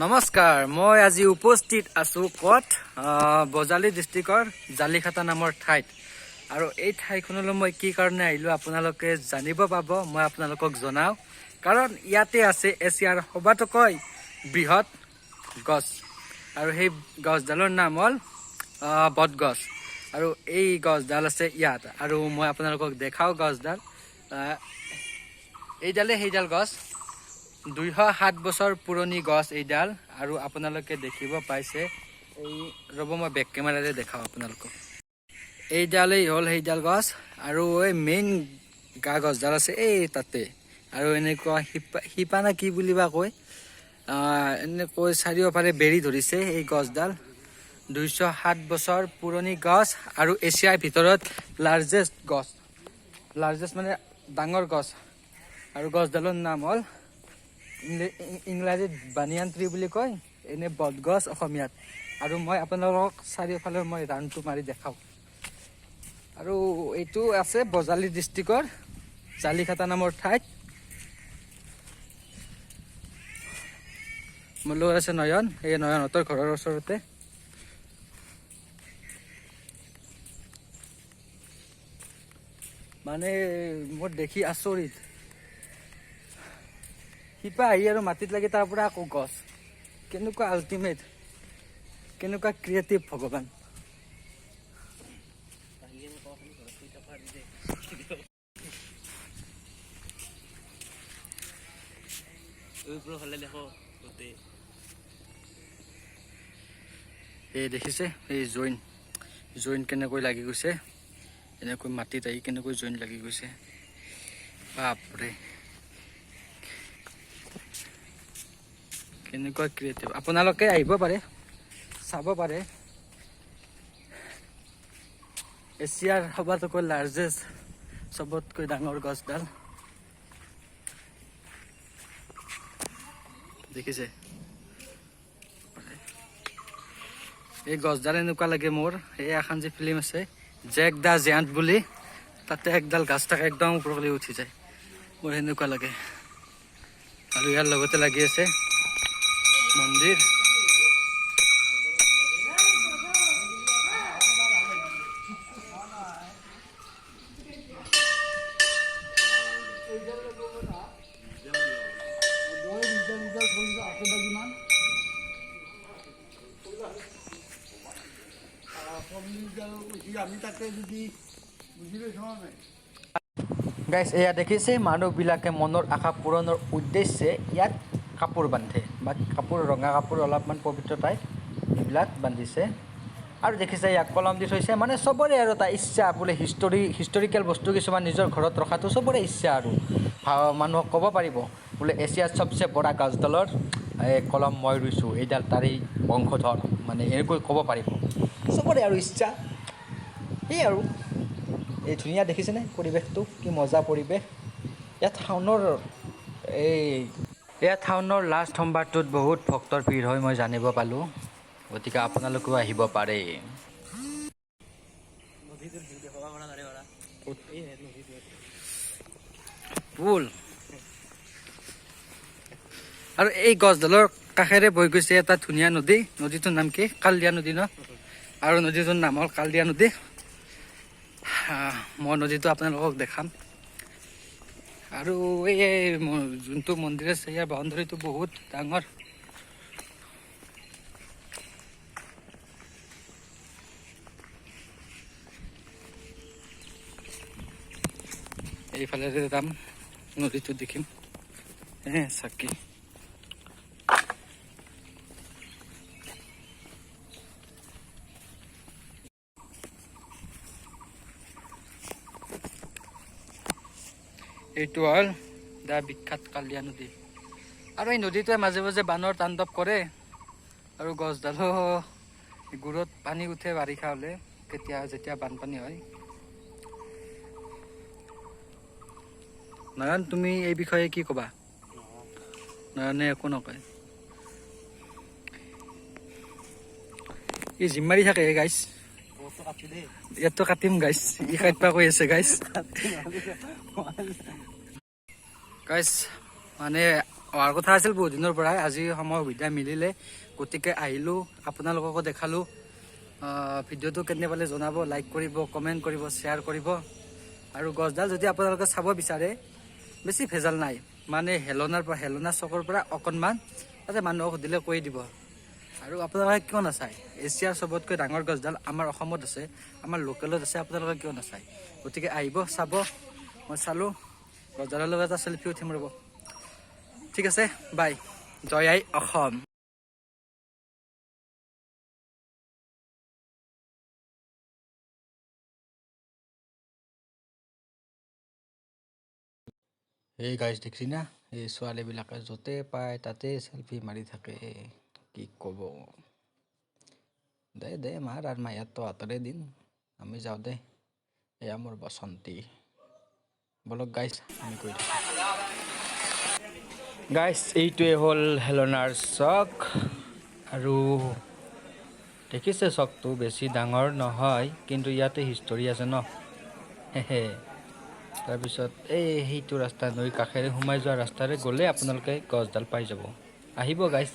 নমস্কাৰ মই আজি উপস্থিত আছো কত বজালী ডিস্ট্ৰিক্টৰ জালিখাতা নামৰ ঠাইত আৰু এই ঠাইখনলৈ মই কি কাৰণে আহিলো আপোনালোকে জানিব পাব মই আপোনালোকক জনাও কাৰণ ইয়াতে আছে এছিয়াৰ সবাতোকৈ বৃহৎ গছ আৰু সেই গছডালৰ নাম হ'ল বটগছ আৰু এই গছডাল আছে ইয়াত আৰু মই আপোনালোকক দেখাও গছডাল এইডালে সেইডাল গছ 207 বছৰ পুৰণি গছ এইডাল আৰু আপোনালোকে দেখিব পাইছে এই ৰব মই বেক কেমেৰাৰে দেখাও আপোনালোকক এইডালেই হ'ল সেইডাল গছ আৰু এই মেইন গা গছডাল আছে এই তাতে আৰু এনেকুৱা শিপা না কি বুলিবা কয় এনেকৈ চাৰিওফালে বেৰি ধৰিছে এই গছডাল 207 বছৰ পুৰণি গছ আৰু এছিয়াৰ ভিতৰত লাৰ্জেষ্ট মানে ডাঙৰ গছ আৰু গছডালৰ নাম হ'ল ইংৰাজীত বানিয়ান ট্ৰী বুলি কয় এনে বটগছ অসমীয়াত আৰু মই আপোনালোকক চাৰিওফালে মই ৰাউণ্ডটো মাৰি দেখাওঁ আৰু এইটো আছে বজালী ডিস্ট্ৰিক্টৰ জালিখাতা নামৰ ঠাইত মোৰ লগত আছে নয়ন এই নয়নহঁতৰ ঘৰৰ ওচৰতে মানে মোৰ দেখি আচৰিত শিপা আহি আৰু মাটিত লাগি তাৰ পৰা আকৌ গছ কেনেকুৱা আল্টিমেট কেনেকুৱা ক্ৰিয়েটিভ ভগৱান এই দেখিছে এই জইন কেনেকৈ লাগি গৈছে এনেকৈ মাটিত আহি কেনেকৈ জইন লাগি গৈছে বাপৰে কেনেকুৱা ক্ৰিয়েটিভ আপোনালোকে আহিব পাৰে চাব পাৰে এছিয়াৰ সবাতোকৈ লাৰ্জেষ্ট চবতকৈ ডাঙৰ গছডাল দেখিছে এই গছডাল এনেকুৱা লাগে মোৰ এই এখন যে ফিল্ম আছে জেক দা জিয়ান্ট বুলি তাতে একডাল গাছ থাকে একদম ওপৰলৈ উঠি যায় মোৰ সেনেকুৱা লাগে আৰু ইয়াৰ লগতে লাগি আছে মন্দিৰ গাইজ এয়া দেখিছে মানুহবিলাকে মনৰ আশা পূৰণৰ উদ্দেশ্যে ইয়াত কাপোৰ বান্ধে বা কাপোৰ ৰঙা কাপোৰ অলপমান পবিত্ৰ টাইপ এইবিলাক বান্ধিছে আৰু দেখিছে ইয়াক কলম দি থৈছে মানে চবৰে আৰু এটা ইচ্ছা বোলে হিষ্টৰিকেল বস্তু কিছুমান নিজৰ ঘৰত ৰখাটো চবৰে ইচ্ছা আৰু মানুহক ক'ব পাৰিব বোলে এছিয়াৰ চবচে বৰা গছডালৰ কলম মই ৰুইছোঁ এইডাল তাৰে বংশধৰ মানে এনেকৈ ক'ব পাৰিব চবৰে আৰু ইচ্ছা এই আৰু এই ধুনীয়া দেখিছেনে পৰিৱেশটো কি মজা পৰিৱেশ ইয়াত শাওনৰ লাষ্ট সোমবাৰটোত বহুত ভক্তৰ ভিৰ হয় মই জানিব পালোঁ গতিকে আপোনালোকেও আহিব পাৰে পুল আৰু এই গছডালৰ কাষেৰে বৈ গৈছে এটা ধুনীয়া নদীটোৰ নাম কি কালদিয়া নদী ন আৰু নদীটোৰ নাম হ'ল কালদিয়া নদী মই নদীটো আপোনালোকক দেখাম আৰু এই যোনটো মন্দিৰ আছে ইয়াৰ বাউণ্ডেৰীটো বহুত ডাঙৰ এইফালে যাম নদীটো দেখিম চাকি এইটো হ'ল দা বিখ্যাত কালিয়া নদী আৰু এই নদীটোৱে মাজে মাজে বানৰ তাণ্ডৱ কৰে আৰু গছডালো গুৰত পানী উঠে বাৰিষা হ'লে যেতিয়া বানপানী হয় নয়ন তুমি এই বিষয়ে কি ক'বা নয়নে একো নকয় ই জিম মাৰি থাকে গাইছ ইয়াতো কাটিম গাইছ ই কাটবা কৈ আছে গাইছ গাইছ মানে অহাৰ কথা আছিল বহুত দিনৰ পৰাই, আজি সময় সুবিধা মিলিলে গতিকে আহিলোঁ, আপোনালোককো দেখালোঁ। ভিডিঅ'টো কেনে পালে জনাব, লাইক কৰিব, কমেণ্ট কৰিব, শ্বেয়াৰ কৰিব। আৰু গছডাল যদি আপোনালোকে চাব বিচাৰে বেছি ভেজাল নাই, মানে হেলনা চকৰ পৰা অকণমান তাতে মানুহক সুধিলে কৈ দিব। আৰু আপোনালোকে কিয় নাচায়, এছিয়াৰ চবতকৈ ডাঙৰ গছডাল আমাৰ অসমত আছে, আমাৰ লোকেলত আছে, আপোনালোকে কিয় নাচায়? গতিকে আহিব, চাব। মই চালোঁ, গছডালৰ লগত এটা চেল্ফি উঠিম ৰ'ব। ঠিক আছে, বাই। জয় আই অসম। এই গাইজ দেখিছি না, এই ছোৱালীবিলাকে য'তে পায় তাতে চেল্ফি মাৰি থাকে, কি ক'ব। দে মাৰ আৰু মায়াৰ তহঁতৰে দিন, আমি যাওঁ দে। এয়া মোৰ বসন্তী। বলক গাইজ, আমি কৈ থাকোঁ। গাইজ এইটোৱে হ'ল হেলনাৰ চক। আৰু দেখিছে চকটো বেছি ডাঙৰ নহয়, কিন্তু ইয়াতে হিষ্টৰী আছে ন। তাৰপিছত সেইটো ৰাস্তা, নৈৰ কাষেৰে সোমাই যোৱা ৰাস্তাৰে গ'লে আপোনালোকে গছডাল পাই যাব। আহিব গাইজ।